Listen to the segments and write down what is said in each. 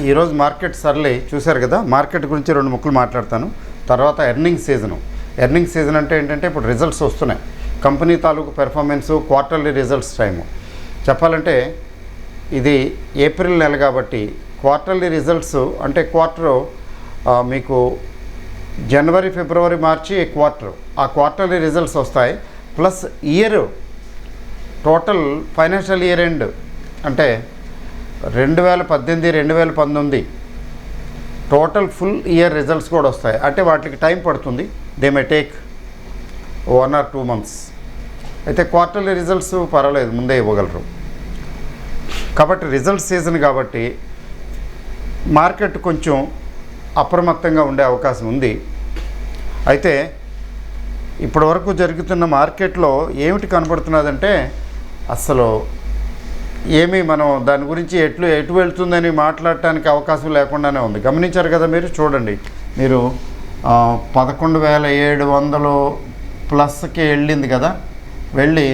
ఈరోజు మార్కెట్ సర్లే చూశారు కదా. మార్కెట్ గురించి 2 ముక్కలు మాట్లాడతాను. తర్వాత ఎర్నింగ్ సీజన్ అంటే ఏంటంటే ఇప్పుడు రిజల్ట్స్ వస్తున్నాయి. కంపెనీ తాలూకు పెర్ఫార్మెన్సు, క్వార్టర్లీ రిజల్ట్స్ టైము. చెప్పాలంటే ఇది ఏప్రిల్ నెల కాబట్టి క్వార్టర్లీ రిజల్ట్స్ అంటే క్వార్టరు మీకు జనవరి, ఫిబ్రవరి, మార్చి క్వార్టర్, ఆ క్వార్టర్లీ రిజల్ట్స్ వస్తాయి. Plus year total financial year end అంటే 2018, 2019 టోటల్ ఫుల్ ఇయర్ రిజల్ట్స్ కూడా వస్తాయి. అంటే వాటికి టైం పడుతుంది. They may take 1 or 2 months. అయితే క్వార్టర్లీ రిజల్ట్స్ పర్వాలేదు, ముందే ఇవ్వగలరు. కాబట్టి రిజల్ట్ సీజన్ కాబట్టి మార్కెట్ కొంచెం అప్రమత్తంగా ఉండే అవకాశం ఉంది. అయితే ఇప్పటి వరకు జరుగుతున్న మార్కెట్లో ఏమిటి కనబడుతున్నదంటే అసలు ఏమీ మనం దాని గురించి ఎటు వెళ్తుందని మాట్లాడటానికి అవకాశం లేకుండానే ఉంది. గమనించారు కదా మీరు. చూడండి, మీరు 11,700 ప్లస్కి వెళ్ళింది కదా, వెళ్ళి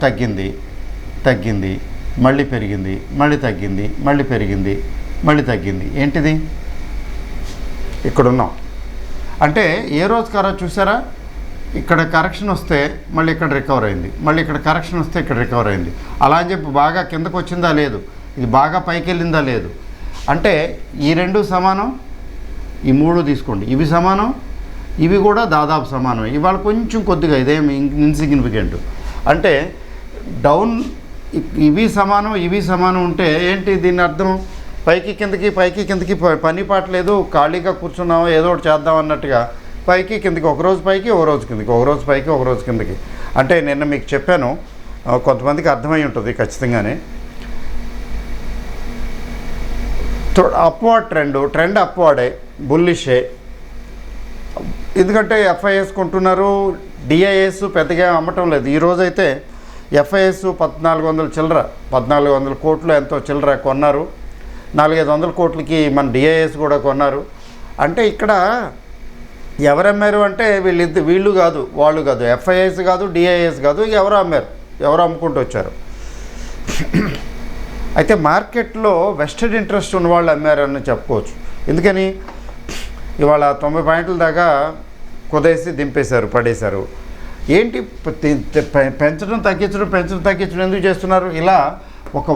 తగ్గింది, మళ్ళీ పెరిగింది, మళ్ళీ తగ్గింది, మళ్ళీ పెరిగింది, మళ్ళీ తగ్గింది. ఏంటిది? ఇక్కడున్నాం అంటే ఏ రోజుకి ఆ రోజు చూసారా? ఇక్కడ కరెక్షన్ వస్తే మళ్ళీ ఇక్కడ రికవర్ అయింది, మళ్ళీ ఇక్కడ కరెక్షన్ వస్తే ఇక్కడ రికవర్ అయింది. అలా అని చెప్పి బాగా కిందకు వచ్చిందా లేదు, ఇది బాగా పైకి వెళ్ళిందా లేదు. అంటే ఈ 2 సమానం, ఈ 3 తీసుకోండి, ఇవి సమానం, ఇవి కూడా దాదాపు సమానం. ఇవాళ కొంచెం కొద్దిగా ఇదేం ఇన్సిగ్నిఫికెంట్. అంటే డౌన్ ఇవి సమానం ఉంటే ఏంటి దీని అర్థం? పైకి కిందకి పని పాటలేదు, ఖాళీగా కూర్చున్నాము, ఏదో ఒకటి చేద్దాం అన్నట్టుగా పైకి కిందకి, ఒకరోజు పైకి ఒక రోజు కిందకి, ఒకరోజు పైకి ఒక రోజు కిందకి. అంటే నిన్న మీకు చెప్పాను, కొంతమందికి అర్థమై ఉంటుంది ఖచ్చితంగానే. Upward trend అప్వార్డే, బుల్లిషే. ఎందుకంటే ఎఫ్ఐఎస్ కొంటున్నారు, డిఐఎస్ పెద్దగా అమ్మటం లేదు. ఈరోజైతే ఎఫ్ఐఎస్ 1400 కోట్లు ఎంతో చిల్లర కొన్నారు. 400-500 కోట్లకి మన డిఐఎస్ కూడా కొన్నారు. అంటే ఇక్కడ ఎవరు అమ్మారు అంటే వీళ్ళు కాదు, వాళ్ళు కాదు, ఎఫ్ఐఎస్ కాదు, డిఐఎస్ కాదు, ఎవరు అమ్మారు, ఎవరు అమ్ముకుంటూ వచ్చారు. అయితే మార్కెట్లో వెస్టెడ్ ఇంట్రెస్ట్ ఉన్న వాళ్ళు అమ్మారని చెప్పుకోవచ్చు. ఎందుకని ఇవాళ 90 పాయింట్ల దాకా కుదేసి దింపేశారు, పడేశారు. ఏంటి పెంచడం తగ్గించడం ఎందుకు చేస్తున్నారు? ఇలా ఒక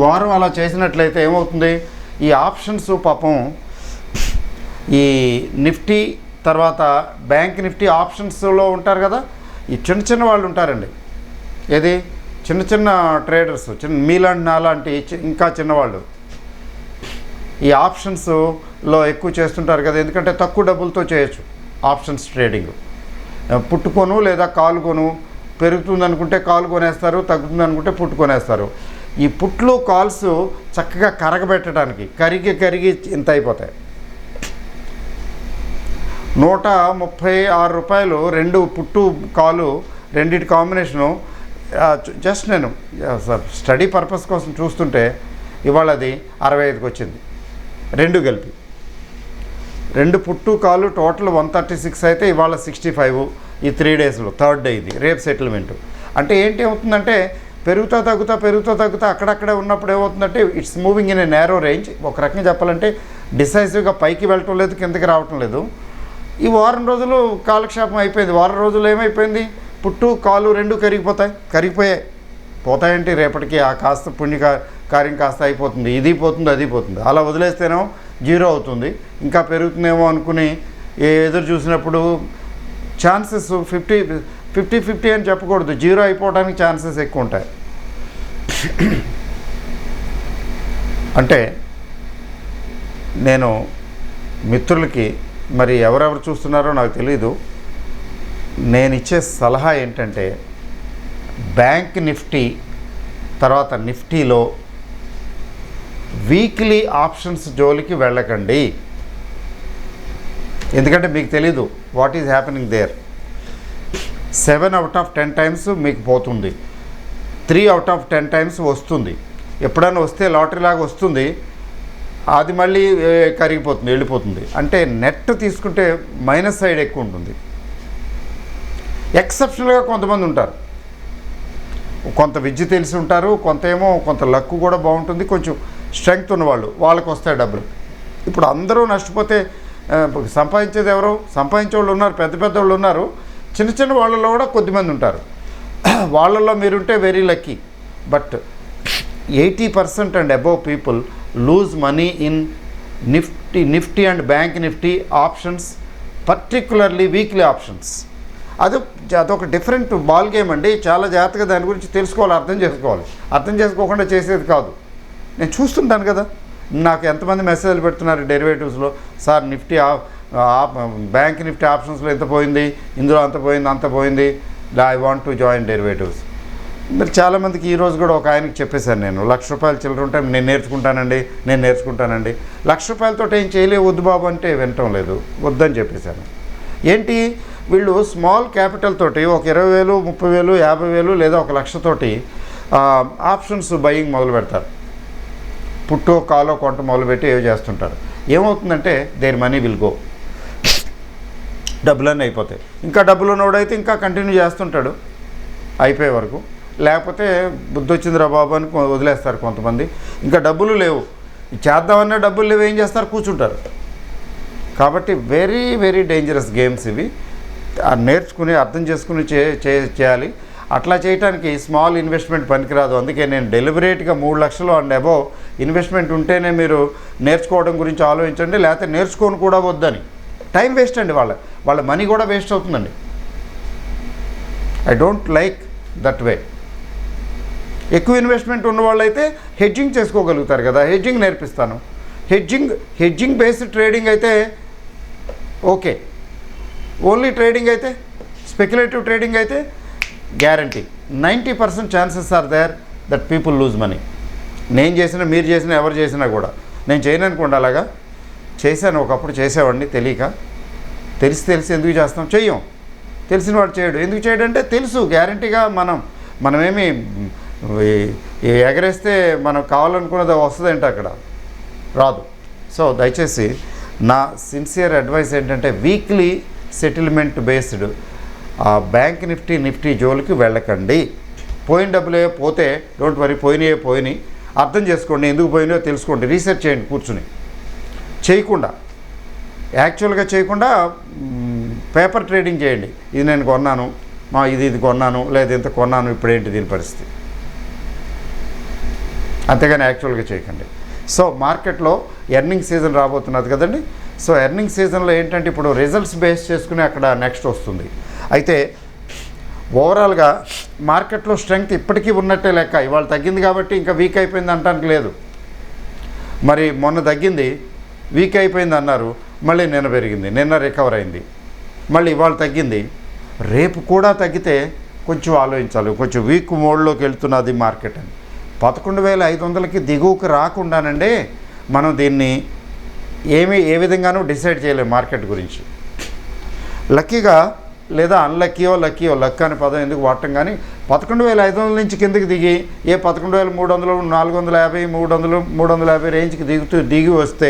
వారం అలా చేసినట్లయితే ఏమవుతుంది? ఈ ఆప్షన్స్ పాపం ఈ నిఫ్టీ తర్వాత బ్యాంక్ నిఫ్టీ ఆప్షన్స్లో ఉంటారు కదా, ఈ చిన్న వాళ్ళు ఉంటారండి. ఏది చిన్న ట్రేడర్స్, మీలాంటి నాలాంటి ఇంకా చిన్నవాళ్ళు ఈ ఆప్షన్స్లో ఎక్కువ చేస్తుంటారు కదా. ఎందుకంటే తక్కువ డబ్బులతో చేయొచ్చు ఆప్షన్స్ ట్రేడింగ్. పుట్టుకొను లేదా కాలు కొను, పెరుగుతుంది అనుకుంటే కాలు కొనేస్తారు, తగ్గుతుంది అనుకుంటే పుట్టు కొనేస్తారు. ఈ పుట్లు కాల్స్ చక్కగా కరగబెట్టడానికి కరిగి ఇంత అయిపోతాయి. 136 రూపాయలు 2 పుట్టు కాలు, రెండింటి కాంబినేషను. జస్ట్ నేను స్టడీ పర్పస్ కోసం చూస్తుంటే ఇవాళ అది 65కి వచ్చింది, 2 కలిపి. 2 పుట్టు కాలు టోటల్ 136 అయితే ఇవాళ 65 ఈ 3 డేస్లో. థర్డ్ డే ఇది, రేపు సెటిల్మెంటు. అంటే ఏంటి అవుతుందంటే పెరుగుతా తగ్గుతా అక్కడక్కడే ఉన్నప్పుడు ఏమవుతుందంటే it's moving in a narrow range. ఒక రకంగా చెప్పాలంటే డిసైసివ్గా పైకి వెళ్ళటం లేదు, కిందకి రావటం లేదు. ఈ వారం రోజులు కాలక్షేపం అయిపోయింది. వారం రోజులు ఏమైపోయింది? పుట్టు కాలు 2 పోతాయంటే రేపటికి ఆ కాస్త కార్యం కాస్త అయిపోతుంది, ఇది పోతుంది, అది పోతుంది. అలా వదిలేస్తేనేమో 0 అవుతుంది, ఇంకా పెరుగుతుందేమో అనుకుని ఎదురు చూసినప్పుడు ఛాన్సెస్ 50-50 అని చెప్పకూడదు, 0 అయిపోవడానికి ఛాన్సెస్ ఎక్కువ ఉంటాయి. అంటే నేను మిత్రులకి, మరి ఎవరెవరు చూస్తున్నారో నాకు తెలీదు, నేను ఇచ్చే సలహా ఏంటంటే బ్యాంక్ నిఫ్టీ తర్వాత నిఫ్టీలో వీక్లీ ఆప్షన్స్ జోలికి వెళ్ళకండి. ఎందుకంటే మీకు తెలీదు what is happening there. 7 out of 10 times మీకు పోతుంది, 3 out of 10 టైమ్స్ వస్తుంది. ఎప్పుడైనా వస్తే లాటరీ లాగా వస్తుంది, అది మళ్ళీ కరిగిపోతుంది, వెళ్ళిపోతుంది. అంటే నెట్ తీసుకుంటే మైనస్ సైడ్ ఎక్కువ ఉంటుంది. ఎక్సెప్షనల్గా కొంతమంది ఉంటారు, కొంత విద్య తెలిసి ఉంటారు, కొంత లక్ కూడా బాగుంటుంది, కొంచెం స్ట్రెంగ్త్ ఉన్నవాళ్ళు వాళ్ళకి వస్తాయి డబ్బులు. ఇప్పుడు అందరూ నష్టపోతే సంపాదించేది ఎవరు? సంపాదించే వాళ్ళు ఉన్నారు, పెద్ద పెద్ద వాళ్ళు ఉన్నారు, చిన్న చిన్న వాళ్ళలో కూడా కొద్దిమంది ఉంటారు. వాళ్ళల్లో మీరుంటే very lucky. But 80% and above people lose money in Nifty and bank Nifty options, particularly weekly options. అదొక డిఫరెంట్ బాల్ గేమ్ అండి. చాలా జాగ్రత్తగా దాని గురించి తెలుసుకోవాలి, అర్థం చేసుకోవాలి. అర్థం చేసుకోకుండా చేసేది కాదు. నేను చూస్తుంటాను కదా, నాకు ఎంతమంది మెసేజ్లు పెడుతున్నారు డెరివేటివ్స్లో, సార్ నిఫ్టీ బ్యాంక్ నిఫ్టీ ఆప్షన్స్లో ఎంత పోయింది, ఇందులో అంత పోయింది, I want to join derivatives. మరి చాలామందికి ఈరోజు కూడా ఒక ఆయనకి చెప్పేశాను, నేను ₹1,00,000 చిల్లర ఉంటే నేను నేర్చుకుంటానండి. ₹1,00,000 ఏం చేయలేవు వద్దు బాబు అంటే వినటం లేదు, వద్దని చెప్పేశాను. ఏంటి వీళ్ళు స్మాల్ క్యాపిటల్ తోటి ఒక 20,000, 30,000, 50,000 లేదా 1,00,000 తోటి ఆప్షన్స్ బయింగ్ మొదలు పెడతారు. పుట్టో కాలో కొంట మొదలుపెట్టి ఏవి చేస్తుంటారు. ఏమవుతుందంటే దేర్ మనీ విల్ గో, డబ్బులన్నీ అయిపోతాయి. ఇంకా డబ్బులు ఉన్నవాడైతే ఇంకా కంటిన్యూ చేస్తుంటాడు అయిపోయే వరకు, లేకపోతే బుద్ధి వచ్చిందిరా బాబు అని వదిలేస్తారు కొంతమంది. ఇంకా డబ్బులు లేవు, చేద్దామన్నా డబ్బులు లేవు, ఏం చేస్తారు? కూర్చుంటారు. కాబట్టి వెరీ వెరీ డేంజరస్ గేమ్స్ ఇవి. నేర్చుకుని అర్థం చేసుకుని చేయాలి. అట్లా చేయడానికి స్మాల్ ఇన్వెస్ట్మెంట్ పనికిరాదు. అందుకే నేను డెలిబరేట్గా 3 లక్షలు అండ్ అబోవ్ ఇన్వెస్ట్మెంట్ ఉంటేనే మీరు నేర్చుకోవడం గురించి ఆలోచించండి, లేకపోతే నేర్చుకోని కూడా వద్దని. టైం వేస్ట్ అండి, వాళ్ళ మనీ కూడా వేస్ట్ అవుతుందండి. I don't like that way. ఎక్కువ ఇన్వెస్ట్మెంట్ ఉన్న వాళ్ళైతే హెడ్జింగ్ చేసుకోగలుగుతారు కదా, హెడ్జింగ్ నేర్పిస్తాను. హెడ్జింగ్ బేస్డ్ ట్రేడింగ్ అయితే ఓకే. ఓన్లీ ట్రేడింగ్ అయితే, స్పెక్యులేటివ్ ట్రేడింగ్ అయితే guarantee 90% chances are there that people lose money. నేను చేసినా, మీరు చేసినా, ఎవరు చేసినా కూడా. నేను చేయను అనుకోండి, అలాగా చేశాను ఒకప్పుడు, చేసేవాడిని తెలియక. తెలిసి ఎందుకు చేస్తాం? చెయ్యం. తెలిసిన వాడు చేయడు. ఎందుకు చేయడంటే తెలుసు గ్యారంటీగా మనమేమి ఎగరేస్తే మనం కావాలనుకున్నది వస్తుందంటే అక్కడ రాదు. సో దయచేసి నా సిన్సియర్ అడ్వైస్ ఏంటంటే weekly settlement based bank Nifty జోలికి వెళ్ళకండి. పోయిన డబ్బులే పోతే డోంట్ వరీ, పోయినాయి అర్థం చేసుకోండి, ఎందుకు పోయినాయో తెలుసుకోండి, రీసెర్చ్ చేయండి కూర్చుని. యాక్చువల్గా చేయకుండా పేపర్ ట్రేడింగ్ చేయండి. ఇది నేను కొన్నాను, ఇది కొన్నాను, లేదా ఇంత కొన్నాను, ఇప్పుడేంటి దీని పరిస్థితి, అంతేగాని యాక్చువల్గా చేయకండి. సో మార్కెట్లో ఎర్నింగ్ సీజన్ రాబోతున్నది కదండి. సో ఎర్నింగ్ సీజన్లో ఏంటంటే ఇప్పుడు రిజల్ట్స్ బేస్ చేసుకుని అక్కడ నెక్స్ట్ వస్తుంది. అయితే ఓవరాల్గా మార్కెట్లో స్ట్రెంగ్త్ ఇప్పటికీ ఉన్నట్టే లెక్క. ఇవాళ తగ్గింది కాబట్టి ఇంకా వీక్ అయిపోయింది అనడానికి లేదు. మరి మొన్న తగ్గింది, వీక్ అయిపోయింది అన్నారు, మళ్ళీ నిన్న పెరిగింది, నిన్న రికవర్ అయింది, మళ్ళీ ఇవాళ తగ్గింది. రేపు కూడా తగ్గితే కొంచెం ఆలోచించాలి, కొంచెం వీక్ మోడ్లోకి వెళ్తున్నది మార్కెట్ అని. 11,500కి దిగువకు రాకుండానండి మనం దీన్ని ఏ విధంగానూ డిసైడ్ చేయలేము మార్కెట్ గురించి. లక్కీగా లేదా అన్లక్కీయో లక్ అనే పదం ఎందుకు వాడటం, కానీ 11,500 నుంచి కిందకి దిగి 11,300, 450, 350 రేంజ్కి దిగి వస్తే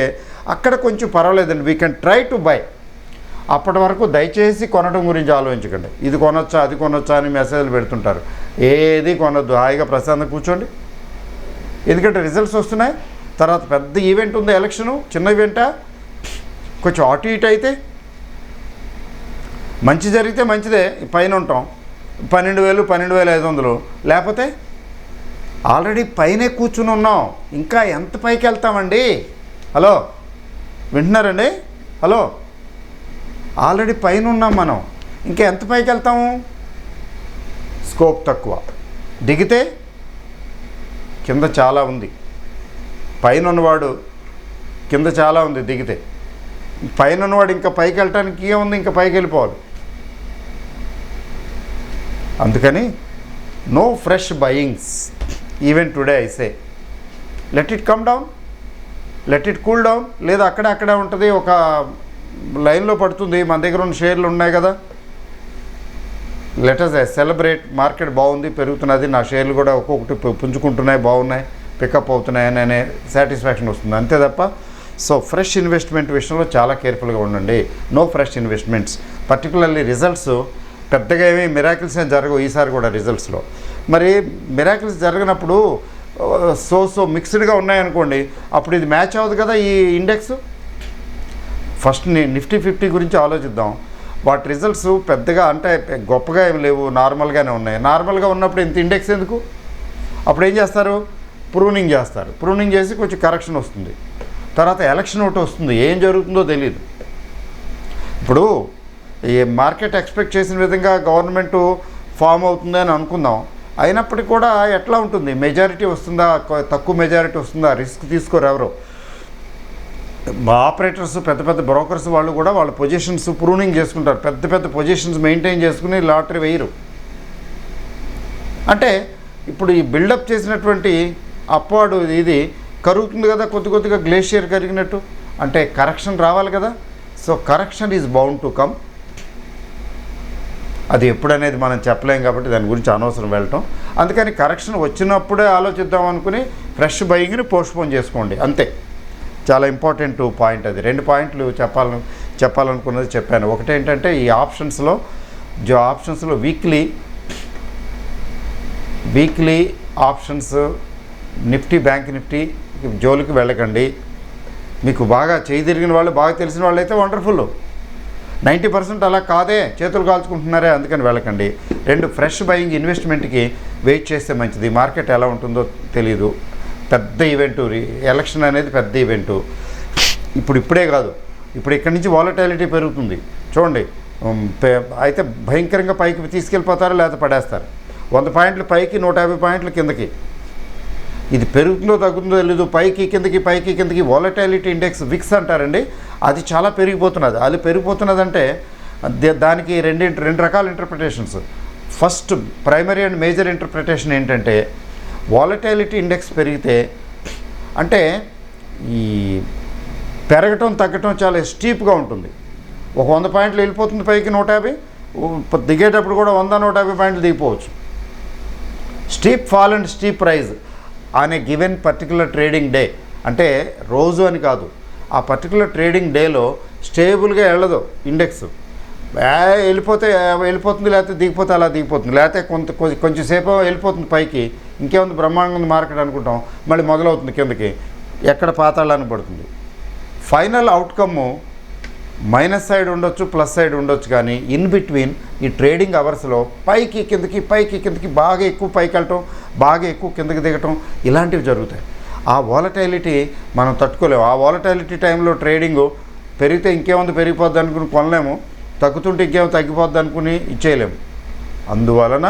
అక్కడ కొంచెం పర్వాలేదండి, we can try to buy. అప్పటి వరకు దయచేసి కొనడం గురించి ఆలోచించకండి. ఇది కొనొచ్చా, అది కొనొచ్చా అని మెసేజ్లు పెడుతుంటారు. ఏది కొనొద్దు, హాయిగా ప్రశాంతంగా కూర్చోండి. ఎందుకంటే రిజల్ట్స్ వస్తున్నాయి, తర్వాత పెద్ద ఈవెంట్ ఉంది, ఎలక్షను. చిన్న ఈవెంటా, కొంచెం అటు ఇటు అయితే మంచి జరిగితే మంచిదే, పైన ఉంటాం. 12,000, 12,500, లేకపోతే ఆల్రెడీ పైనే కూర్చుని ఉన్నాం, ఇంకా ఎంత పైకి వెళ్తామండి? హలో, వింటున్నారండి? హలో, ఆల్రెడీ పైన ఉన్నాం మనం, ఇంకా ఎంత పైకి వెళ్తాము? స్కోప్ తక్కువ. దిగితే కింద చాలా ఉంది. పైన ఉన్నవాడు కింద చాలా ఉంది, దిగితే పైన ఉన్నవాడు ఇంకా పైకి వెళ్ళటానికి ఏముంది, ఇంకా పైకి వెళ్ళిపోవాలి. అందుకని no fresh buyings even today. I say let it come down, let it cool down. లేదా అక్కడే ఉంటుంది, ఒక లైన్లో పడుతుంది. మన దగ్గర ఉన్న షేర్లు ఉన్నాయి కదా, లెట్ us సెలబ్రేట్. మార్కెట్ బాగుంది, పెరుగుతున్నది, నా షేర్లు కూడా ఒక్కొక్కటి పుంజుకుంటున్నాయి, బాగున్నాయి, పికప్ అవుతున్నాయని అనే సాటిస్ఫాక్షన్ వస్తుంది, అంతే తప్ప. సో ఫ్రెష్ ఇన్వెస్ట్మెంట్ విషయంలో చాలా కేర్ఫుల్గా ఉండండి. No fresh investments. Particularly results పెద్దగా ఏమీ మిరాకిల్స్ ఏం జరగవు ఈసారి కూడా రిజల్ట్స్లో. మరి మిరాకిల్స్ జరిగినప్పుడు సో మిక్స్డ్గా ఉన్నాయనుకోండి, అప్పుడు ఇది మ్యాచ్ అవ్వదు కదా ఈ ఇండెక్స్. ఫస్ట్ నిఫ్టీ 50 గురించి ఆలోచిద్దాం. వాటి రిజల్ట్స్ పెద్దగా అంటే గొప్పగా ఏమి లేవు, నార్మల్గానే ఉన్నాయి. నార్మల్గా ఉన్నప్పుడు ఇంత ఇండెక్స్ ఎందుకు? అప్పుడు ఏం చేస్తారు? ప్రూనింగ్ చేస్తారు. ప్రూనింగ్ చేసి కొంచెం కరెక్షన్ వస్తుంది. తర్వాత ఎలక్షన్ ఒకటి వస్తుంది, ఏం జరుగుతుందో తెలియదు. ఇప్పుడు ఈ మార్కెట్ ఎక్స్పెక్ట్ చేసిన విధంగా గవర్నమెంట్ ఫామ్ అవుతుందని అనుకుందాం. అయినప్పటికీ కూడా ఎట్లా ఉంటుంది? మెజారిటీ వస్తుందా, తక్కువ మెజారిటీ వస్తుందా? రిస్క్ తీసుకోరు ఎవరు. ఆపరేటర్స్, పెద్ద పెద్ద బ్రోకర్స్ వాళ్ళు కూడా వాళ్ళ పొజిషన్స్ ప్రూనింగ్ చేసుకుంటారు. పెద్ద పెద్ద పొజిషన్స్ మెయింటైన్ చేసుకుని లాటరీ వేయరు. అంటే ఇప్పుడు ఈ బిల్డప్ చేసినటువంటి అప్వార్డ్ ఇది కరుగుతుంది కదా, కొద్దిగా గ్లేషియర్ కరిగినట్టు. అంటే కరెక్షన్ రావాలి కదా. So correction is bound to come. అది ఎప్పుడనేది మనం చెప్పలేం కాబట్టి దాని గురించి అనవసరం వెళ్ళటం. అందుకని కరెక్షన్ వచ్చినప్పుడే ఆలోచిద్దాం అనుకుని ఫ్రెష్ బయింగ్ని పోస్ట్పోన్ చేసుకోండి, అంతే. చాలా ఇంపార్టెంట్ పాయింట్ అది. 2 పాయింట్లు చెప్పాలనుకున్నది చెప్పాను. ఒకటి ఏంటంటే ఈ ఆప్షన్స్లో weekly options Nifty, bank Nifty జోలికి వెళ్ళకండి. మీకు బాగా చేయి తిరిగిన వాళ్ళు, బాగా తెలిసిన వాళ్ళు అయితే వండర్ఫుల్. 90% అలా కాదే, చేతులు కాల్చుకుంటున్నారే, అందుకని వెళ్ళకండి. 2 ఫ్రెష్ బయింగ్ ఇన్వెస్ట్మెంట్కి వెయిట్ చేస్తే మంచిది. మార్కెట్ ఎలా ఉంటుందో తెలీదు. పెద్ద ఈవెంటు, ఎలక్షన్ అనేది పెద్ద ఈవెంటు. ఇప్పుడే కాదు, ఇప్పుడు ఇక్కడి నుంచి వాలటాలిటీ పెరుగుతుంది చూడండి. అయితే భయంకరంగా పైకి తీసుకెళ్ళిపోతారు, లేదా పడేస్తారు. 100 పాయింట్లు పైకి, 150 పాయింట్లు కిందకి. ఇది పెరుగుతుందో తగ్గుతుందో తెలీదు. పైకి కిందకి వాలటాలిటీ ఇండెక్స్ విక్స్ అంటారండి. అది చాలా పెరిగిపోతున్నది. అది పెరిగిపోతున్నదంటే దానికి రెండు రకాల interpretations. First primary and major interpretation ఏంటంటే, వాలటాలిటీ ఇండెక్స్ పెరిగితే అంటే ఈ పెరగటం తగ్గటం చాలా స్టీప్గా ఉంటుంది. ఒక 100 పాయింట్లు వెళ్ళిపోతుంది పైకి, 150 దిగేటప్పుడు కూడా 100-150 పాయింట్లు దిగిపోవచ్చు. Steep fall and steep rise on a given particular trading day. అంటే రోజు అని కాదు, ఆ పర్టికులర్ ట్రేడింగ్ డేలో స్టేబుల్గా వెళ్ళదు ఇండెక్స్. వెళ్ళిపోతుంది, లేకపోతే దిగిపోతే అలా దిగిపోతుంది, లేకపోతే కొంచెం సేపు వెళ్ళిపోతుంది పైకి, ఇంకేముంది బ్రహ్మాండంగా ఉంది మార్కెట్ అనుకుంటాం, మళ్ళీ మొదలవుతుంది కిందకి, ఎక్కడ పాతాళాన్ని పడుతుంది. ఫైనల్ అవుట్కమ్ మైనస్ సైడ్ ఉండొచ్చు, ప్లస్ సైడ్ ఉండొచ్చు, కానీ ఇన్ బిట్వీన్ ఈ ట్రేడింగ్ అవర్స్లో పైకి కిందకి బాగా ఎక్కువ పైకి వెళ్ళటం, బాగా ఎక్కువ కిందకి దిగటం, ఇలాంటివి జరుగుతాయి. ఆ వాలటాలిటీ మనం తట్టుకోలేము. ఆ వాలటాలిటీ టైంలో ట్రేడింగ్ పెరిగితే ఇంకేముంది పెరిగిపోద్ది అనుకుని కొనలేము, తగ్గుతుంటే ఇంకేమో తగ్గిపోద్ది అనుకుని ఇచ్చేయలేము. అందువలన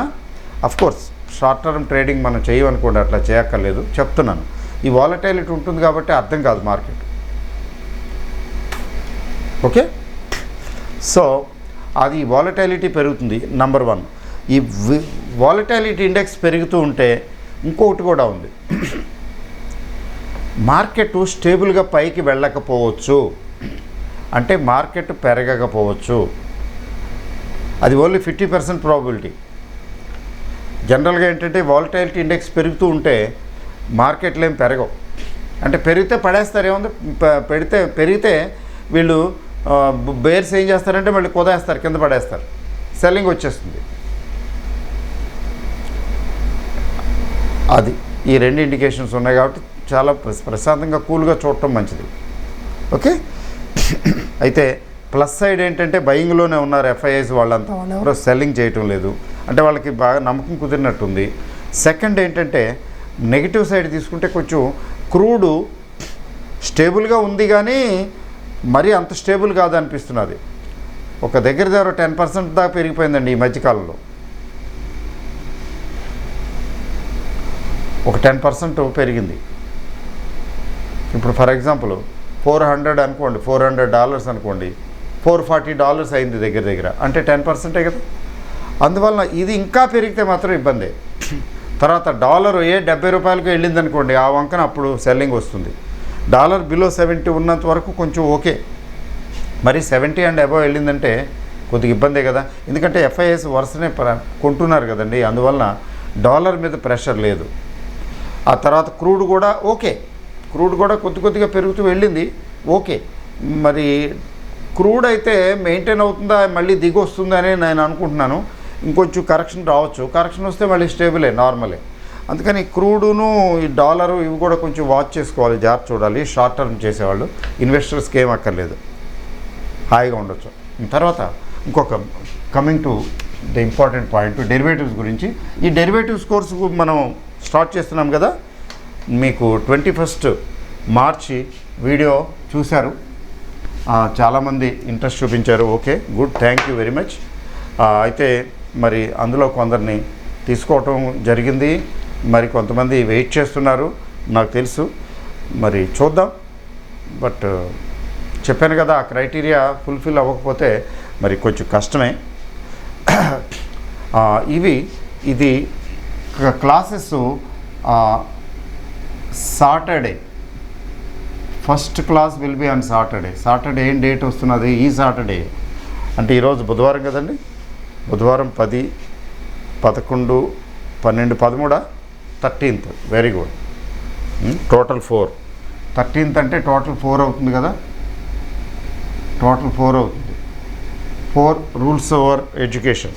అఫ్కోర్స్ షార్ట్ టర్మ్ ట్రేడింగ్ మనం చేయమనుకోండి, అట్లా చేయక్కర్లేదు, చెప్తున్నాను. ఈ వాలటాలిటీ ఉంటుంది కాబట్టి అర్థం కాదు మార్కెట్. ఓకే, సో అది వాలటాలిటీ పెరుగుతుంది. నెంబర్ 1. ఈ వాలటాలిటీ ఇండెక్స్ పెరుగుతూ ఉంటే ఇంకొకటి కూడా ఉంది. మార్కెట్ స్టేబుల్గా పైకి వెళ్ళకపోవచ్చు, అంటే మార్కెట్ పెరగకపోవచ్చు. అది ఓన్లీ 50% ప్రాబిలిటీ. జనరల్గా ఏంటంటే వాలటాలిటీ ఇండెక్స్ పెరుగుతూ ఉంటే మార్కెట్లు ఏం పెరగవు. అంటే పెరిగితే పడేస్తారు, ఏముంది పెరిగితే వీళ్ళు బేర్స్ ఏం చేస్తారంటే మళ్ళీ కుదేస్తారు, కింద పడేస్తారు, సెల్లింగ్ వచ్చేస్తుంది. అది ఈ 2 ఇండికేషన్స్ ఉన్నాయి కాబట్టి చాలా ప్రశాంతంగా కూల్గా చూడటం మంచిది. ఓకే, అయితే ప్లస్ సైడ్ ఏంటంటే బయింగ్లోనే ఉన్నారు ఎఫ్ఐఐస్ వాళ్ళంతా, వాళ్ళు ఎవరో సెల్లింగ్ చేయటం లేదు, అంటే వాళ్ళకి బాగా నమ్మకం కుదిరినట్టుంది. సెకండ్ ఏంటంటే నెగిటివ్ సైడ్ తీసుకుంటే కొంచెం క్రూడు స్టేబుల్గా ఉంది, కానీ మరీ అంత స్టేబుల్ కాదు అనిపిస్తున్నది. ఒక దగ్గర 10% దాకా పెరిగిపోయిందండి ఈ మధ్యకాలంలో. ఒక 10% పెరిగింది. ఇప్పుడు ఫర్ ఎగ్జాంపుల్ 400 అనుకోండి, $400 అనుకోండి, $440 అయింది దగ్గర, అంటే 10%ఏ కదా. అందువలన ఇది ఇంకా పెరిగితే మాత్రం ఇబ్బందే. తర్వాత డాలర్ $70 వెళ్ళింది అనుకోండి, ఆ వంకన అప్పుడు సెల్లింగ్ వస్తుంది. డాలర్ బిలో 70 ఉన్నంత వరకు కొంచెం ఓకే, మరి 70 అండ్ అబవ్ వెళ్ళిందంటే కొద్దిగా ఇబ్బందే కదా. ఎందుకంటే ఎఫ్ఐఎస్ వరుసనే కొంటున్నారు కదండి, అందువలన డాలర్ మీద ప్రెషర్ లేదు. ఆ తర్వాత క్రూడ్ కూడా ఓకే, క్రూడ్ కూడా కొద్దిగా పెరుగుతూ వెళ్ళింది, ఓకే. మరి క్రూడ్ అయితే మెయింటైన్ అవుతుందా, మళ్ళీ దిగి వస్తుందా అని నేను అనుకుంటున్నాను. ఇంకొంచెం కరెక్షన్ రావచ్చు, కరెక్షన్ వస్తే మళ్ళీ స్టేబులే, నార్మలే. అందుకని క్రూడును ఈ డాలరు ఇవి కూడా కొంచెం వాచ్ చేసుకోవాలి, జాగ్రత్త చూడాలి. షార్ట్ టర్మ్ చేసేవాళ్ళు ఇన్వెస్టర్స్కి ఏం అక్కర్లేదు, హాయిగా ఉండొచ్చు. తర్వాత ఇంకొక coming to the important point derivatives గురించి. ఈ డెరివేటివ్స్ కోర్సు మనం స్టార్ట్ చేస్తున్నాం కదా. మీకు 21 మార్చి వీడియో చూశారు, చాలామంది ఇంట్రెస్ట్ చూపించారు. Okay, good, thank you very much. అయితే మరి అందులో కొందరిని తీసుకోవటం జరిగింది, మరి కొంతమంది వెయిట్ చేస్తున్నారు నాకు తెలుసు. మరి చూద్దాం. బట్ చెప్పాను కదా, ఆ క్రైటీరియా ఫుల్ఫిల్ అవ్వకపోతే మరి కొంచెం కష్టమే. ఇది classes Saturday, first class will be on Saturday. Saturday ఏం డేట్ వస్తున్నది? ఈ సాటర్డే అంటే ఈరోజు బుధవారం కదండి. బుధవారం 10, 11, 12, 13, 13th. Very good. Total 4. 13th అంటే టోటల్ 4 అవుతుంది కదా. టోటల్ 4 అవుతుంది. 4 rules over education,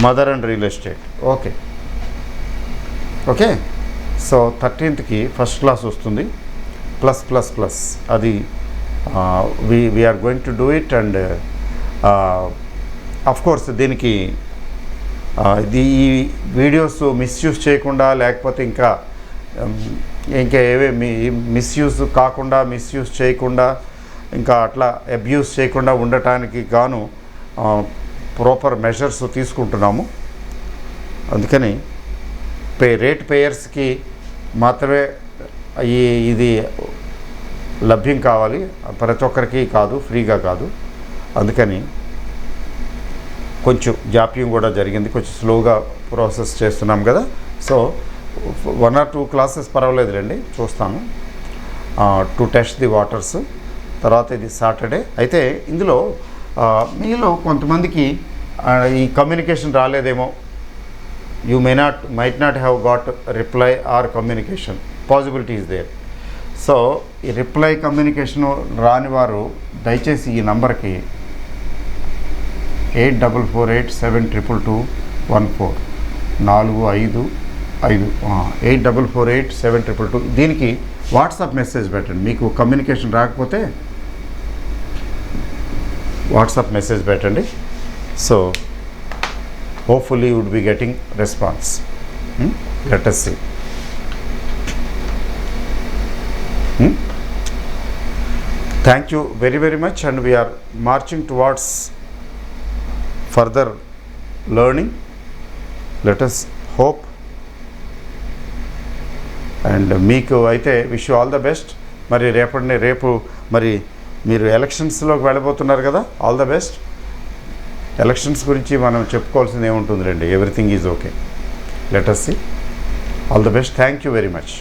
mother and real estate. Okay okay. So 13th first class వస్తుంది. ప్లస్ అది we are going to do it. And of course దీనికి ఈ వీడియోస్ మిస్యూజ్ చేయకుండా, లేకపోతే ఇంకా ఏవే మిస్యూజ్ కాకుండా, మిస్యూజ్ చేయకుండా, ఇంకా అట్లా అబ్యూస్ చేయకుండా ఉండటానికి గాను ప్రాపర్ మెజర్స్ తీసుకుంటున్నాము. అందుకని రేట్ పేయర్స్కి మాత్రమే ఇది లభ్యం కావాలి, ప్రతి ఒక్కరికి కాదు, ఫ్రీగా కాదు. అందుకని కొంచెం జాప్యం కూడా జరిగింది, కొంచెం స్లోగా ప్రాసెస్ చేస్తున్నాం కదా. సో 1 or 2 క్లాసెస్ పర్వాలేదులేండి, చూస్తాను టు టెస్ట్ ది వాటర్స్. తర్వాత ఇది సాటర్డే. అయితే ఇందులో మీలో కొంతమందికి ఈ కమ్యూనికేషన్ రాలేదేమో. You might not have got reply or communication, possibility is there. So ఈ రిప్లై కమ్యూనికేషను రాని వారు దయచేసి ఈ నంబర్కి 8448722214 455 84487222 దీనికి వాట్సాప్ మెసేజ్ పెట్టండి. మీకు కమ్యూనికేషన్ రాకపోతే వాట్సాప్ మెసేజ్ పెట్టండి. So hopefully you would be getting response. Let us see. Thank you very, very much, and we are marching towards further learning. Let us hope, and మీకు అయితే wish you all the best. మరి రేపు మరి మీరు ఎలక్షన్స్లోకి వెళ్ళబోతున్నారు కదా, all the best. Elections గురించి మనం చెప్పుకోవాల్సింది ఏముంటుంది రండి, everything is okay. Let us see. All the best. Thank you very much.